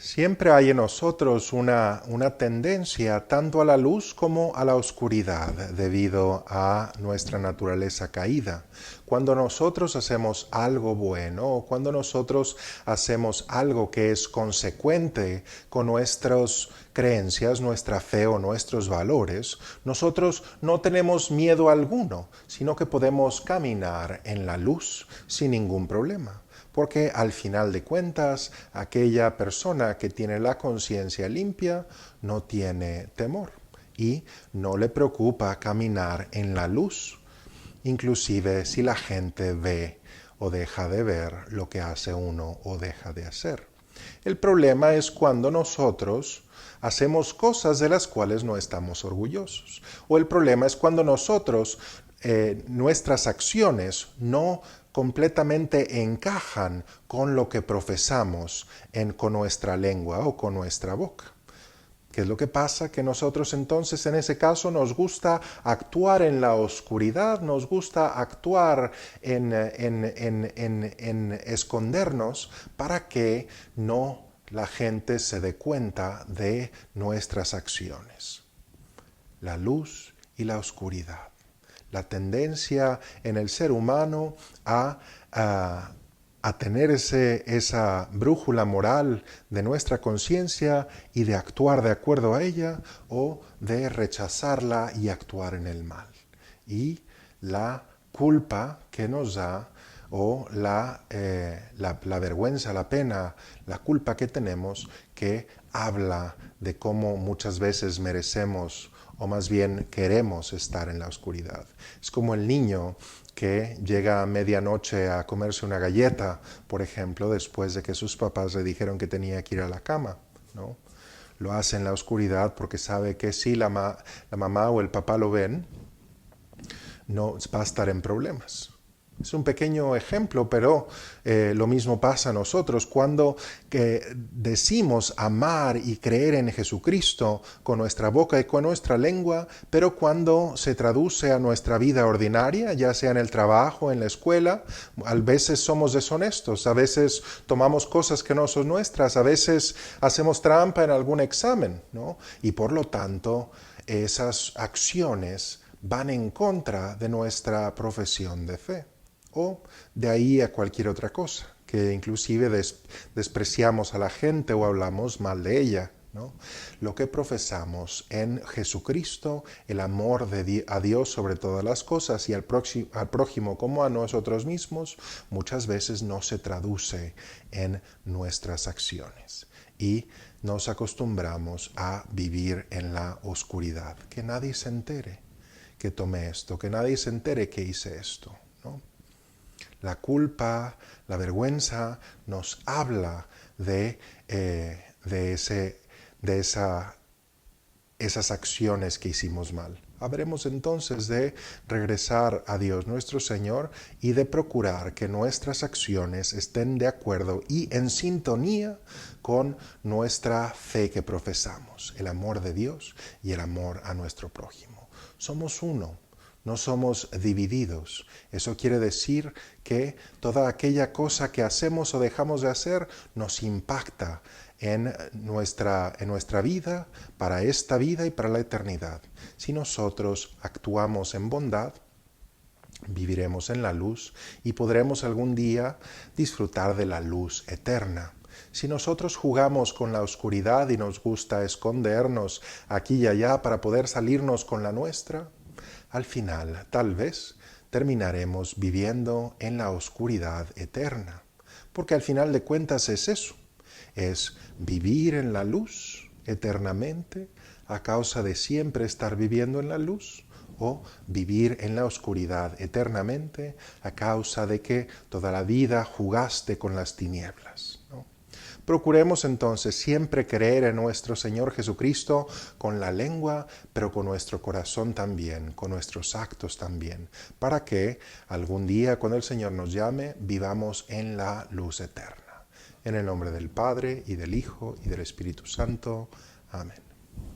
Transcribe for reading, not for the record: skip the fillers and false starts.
Siempre hay en nosotros una tendencia tanto a la luz como a la oscuridad debido a nuestra naturaleza caída. Cuando nosotros hacemos algo bueno o cuando nosotros hacemos algo que es consecuente con nuestras creencias, nuestra fe o nuestros valores, nosotros no tenemos miedo alguno, sino que podemos caminar en la luz sin ningún problema. Porque al final de cuentas, aquella persona que tiene la conciencia limpia no tiene temor y no le preocupa caminar en la luz, inclusive si la gente ve o deja de ver lo que hace uno o deja de hacer. El problema es cuando nosotros hacemos cosas de las cuales no estamos orgullosos. O el problema es cuando nosotros, nuestras acciones no completamente encajan con lo que profesamos con nuestra lengua o con nuestra boca. ¿Qué es lo que pasa? Que nosotros entonces en ese caso nos gusta actuar en la oscuridad, nos gusta actuar en escondernos para que no la gente se dé cuenta de nuestras acciones. La luz y la oscuridad. La tendencia en el ser humano a tener esa brújula moral de nuestra conciencia y de actuar de acuerdo a ella o de rechazarla y actuar en el mal. Y la culpa que nos da o la vergüenza, la pena, la culpa que tenemos que habla de cómo muchas veces merecemos o más bien queremos estar en la oscuridad. Es como el niño que llega a medianoche a comerse una galleta, por ejemplo, después de que sus papás le dijeron que tenía que ir a la cama, ¿no? Lo hace en la oscuridad porque sabe que si la mamá o el papá lo ven, no va a estar en problemas. Es un pequeño ejemplo, pero lo mismo pasa a nosotros cuando decimos amar y creer en Jesucristo con nuestra boca y con nuestra lengua, pero cuando se traduce a nuestra vida ordinaria, ya sea en el trabajo, en la escuela, a veces somos deshonestos, a veces tomamos cosas que no son nuestras, a veces hacemos trampa en algún examen, ¿no? Y por lo tanto, esas acciones van en contra de nuestra profesión de fe. O de ahí a cualquier otra cosa, que inclusive despreciamos a la gente o hablamos mal de ella, ¿no? Lo que profesamos en Jesucristo, el amor a Dios sobre todas las cosas y al prójimo como a nosotros mismos, muchas veces no se traduce en nuestras acciones. Y nos acostumbramos a vivir en la oscuridad. Que nadie se entere que tomé esto, que nadie se entere que hice esto, ¿no? La culpa, la vergüenza nos habla de esas acciones que hicimos mal. Habremos entonces de regresar a Dios nuestro Señor y de procurar que nuestras acciones estén de acuerdo y en sintonía con nuestra fe que profesamos, el amor de Dios y el amor a nuestro prójimo. Somos uno. No somos divididos. Eso quiere decir que toda aquella cosa que hacemos o dejamos de hacer nos impacta en nuestra vida, para esta vida y para la eternidad. Si nosotros actuamos en bondad, viviremos en la luz y podremos algún día disfrutar de la luz eterna. Si nosotros jugamos con la oscuridad y nos gusta escondernos aquí y allá para poder salirnos con la nuestra, al final, tal vez, terminaremos viviendo en la oscuridad eterna. Porque al final de cuentas es eso, es vivir en la luz eternamente a causa de siempre estar viviendo en la luz o vivir en la oscuridad eternamente a causa de que toda la vida jugaste con las tinieblas, ¿no? Procuremos entonces siempre creer en nuestro Señor Jesucristo con la lengua, pero con nuestro corazón también, con nuestros actos también, para que algún día cuando el Señor nos llame, vivamos en la luz eterna. En el nombre del Padre, y del Hijo, y del Espíritu Santo. Amén.